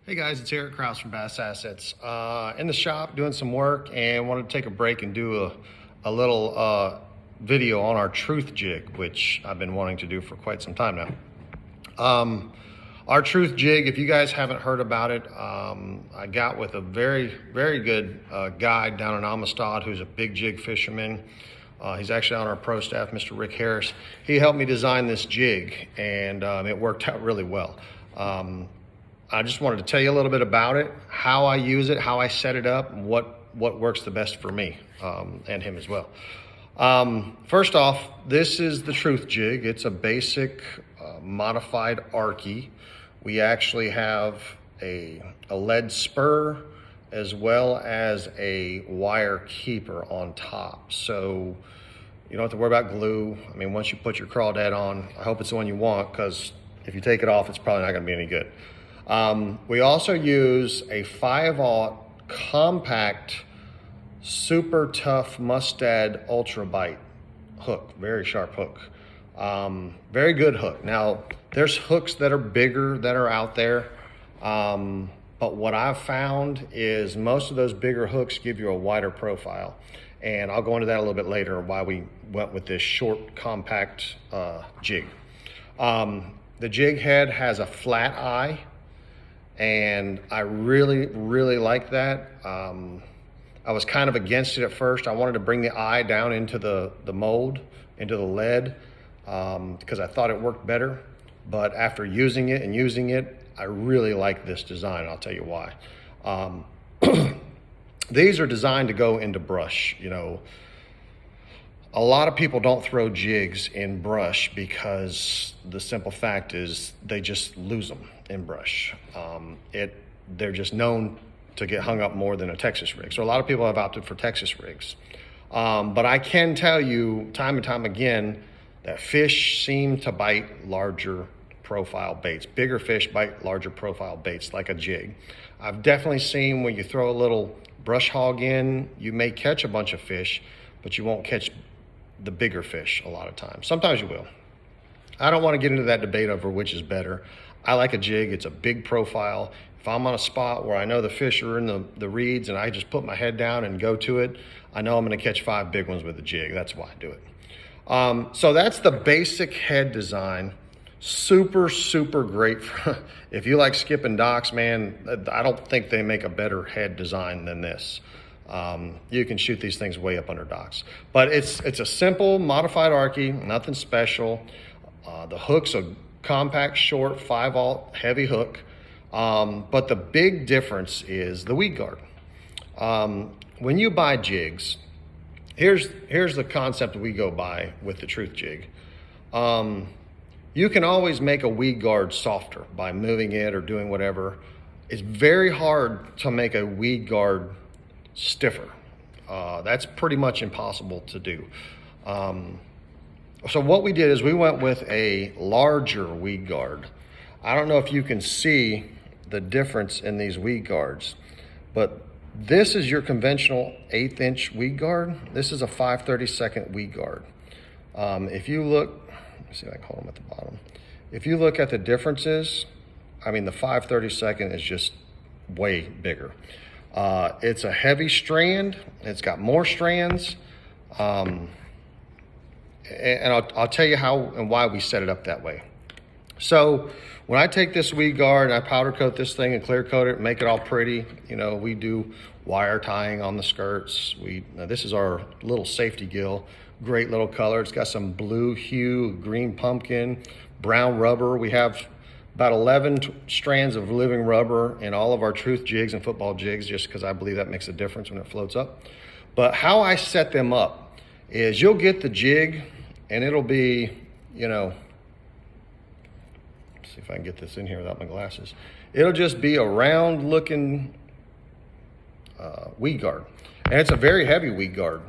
Hey guys, it's Eric Kraus from Bass Assets. In the shop doing some work and wanted to take a break and do a little video on our truth jig, which I've been wanting to do for quite some time now. Our truth jig, if you guys haven't heard about it, I got with a very good guide down in Amistad who's a big jig fisherman. He's actually on our pro staff, Mr. Rick Harris. He helped me design this jig and it worked out really well. I just wanted to tell you a little bit about it, how I use it, how I set it up, and what works the best for me and him as well. First off, this is the truth jig. It's a basic modified Arky. We actually have a lead spur as well as a wire keeper on top. So you don't have to worry about glue. I mean, once you put your crawdad on, I hope it's the one you want, because if you take it off, it's probably not gonna be any good. We also use a 5/0 compact, super tough Mustad Ultra Bite hook, very sharp hook. Very good hook. Now, there's hooks that are bigger that are out there, but what I've found is most of those bigger hooks give you a wider profile. And I'll go into that a little bit later, why we went with this short, compact jig. The jig head has a flat eye, and I really like that. I was kind of against it at first. I wanted to bring the eye down into the mold, into the lead, because I thought it worked better. But after using it, I really like this design. I'll tell you why. These are designed to go into brush. You know, a lot of people don't throw jigs in brush because the simple fact is they just lose them in brush. They're just known to get hung up more than a Texas rig. So a lot of people have opted for Texas rigs. But I can tell you time and time again that fish seem to bite larger profile baits. Bigger fish bite larger profile baits like a jig. I've definitely seen when you throw a little brush hog in, you may catch a bunch of fish, but you won't catch the bigger fish a lot of times. Sometimes you will. I don't want to get into that debate over which is better. I like a jig. It's a big profile. If I'm on a spot where I know the fish are in the reeds and I just put my head down and go to it, I know I'm going to catch 5 big ones with a jig. That's why I do it. So that's the basic head design. Super great for, if you like skipping docks, man. I don't think they make a better head design than this. You can shoot these things way up under docks, but it's a simple modified Arky, nothing special. The hook's a compact, short 5/0 heavy hook, but the big difference is the weed guard. When you buy jigs, here's the concept we go by with the truth jig. You can always make a weed guard softer by moving it or doing whatever. It's very hard to make a weed guard stiffer. That's pretty much impossible to do. So what we did is we went with a larger weed guard. I don't know if you can see the difference in these weed guards, but this is your conventional 1/8 inch weed guard. This is a 5/32 weed guard. If you look, let me see if I can hold them at the bottom. If you look at the differences, I mean, the 5/32 is just way bigger. It's a heavy strand. It's got more strands. And I'll tell you how and why we set it up that way. So when I take this weed guard and I powder coat this thing and clear coat it, make it all pretty, you know, we do wire tying on the skirts. Now this is our little safety gill. Great little color. It's got some blue hue, green pumpkin, brown rubber. We have about 11 strands of living rubber in all of our truth jigs and football jigs, just because I believe that makes a difference when it floats up. But how I set them up is you'll get the jig and it'll be, you know, let's see if I can get this in here without my glasses. It'll just be a round looking weed guard. And it's a very heavy weed guard,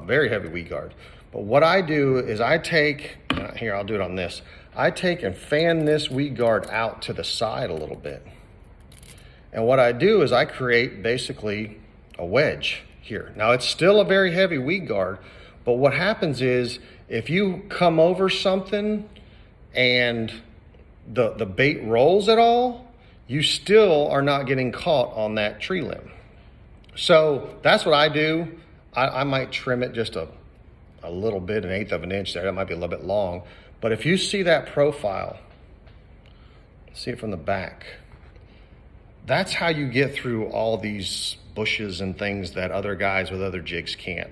very heavy weed guard. But what I do is I take, here, I'll do it on this. I take and fan this weed guard out to the side a little bit. And what I do is I create basically a wedge here. Now it's still a very heavy weed guard, but what happens is if you come over something and the bait rolls at all, you still are not getting caught on that tree limb. So that's what I do. I might trim it just a little bit, 1/8 of an inch there. That might be a little bit long. But if you see that profile, see it from the back, that's how you get through all these bushes and things that other guys with other jigs can't.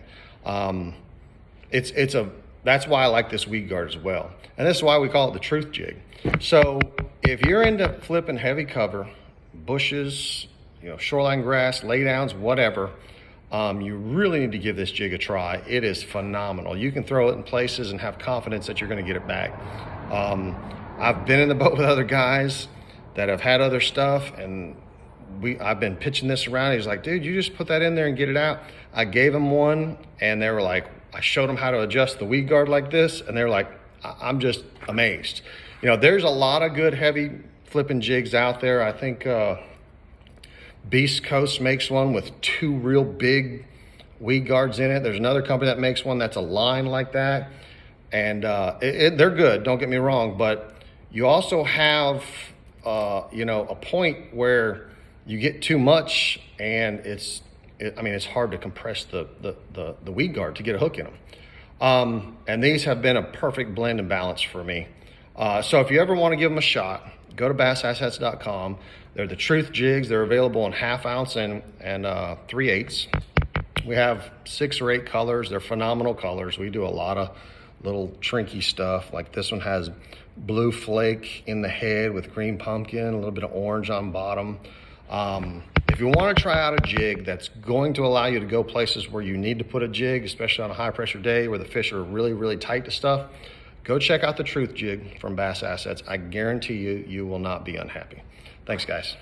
That's why I like this weed guard as well. And this is why we call it the truth jig. So if you're into flipping heavy cover, bushes, shoreline grass, laydowns, whatever, you really need to give this jig a try. It is phenomenal. You can throw it in places and have confidence that you're going to get it back. I've been in the boat with other guys that have had other stuff, and I've been pitching this around. He's like, dude, you just put that in there and get it out. I gave him one, and they were like, I showed them how to adjust the weed guard like this, and they're like, I'm just amazed. There's a lot of good heavy flipping jigs out there. I think Beast Coast makes one with 2 real big weed guards in it. There's another company that makes one that's a line like that. And they're good, don't get me wrong, but you also have, a point where you get too much, and it's hard to compress the weed guard to get a hook in them. And these have been a perfect blend and balance for me. So if you ever want to give them a shot, go to bassassets.com. They're the Truth jigs. They're available in 1/2 ounce and 3/8. We have 6 or 8 colors. They're phenomenal colors. We do a lot of little trinky stuff. Like this one has blue flake in the head with green pumpkin, a little bit of orange on bottom. If you want to try out a jig that's going to allow you to go places where you need to put a jig, especially on a high pressure day where the fish are really, really tight to stuff, go check out the Truth jig from Bass Assets. I guarantee you will not be unhappy. Thanks, guys.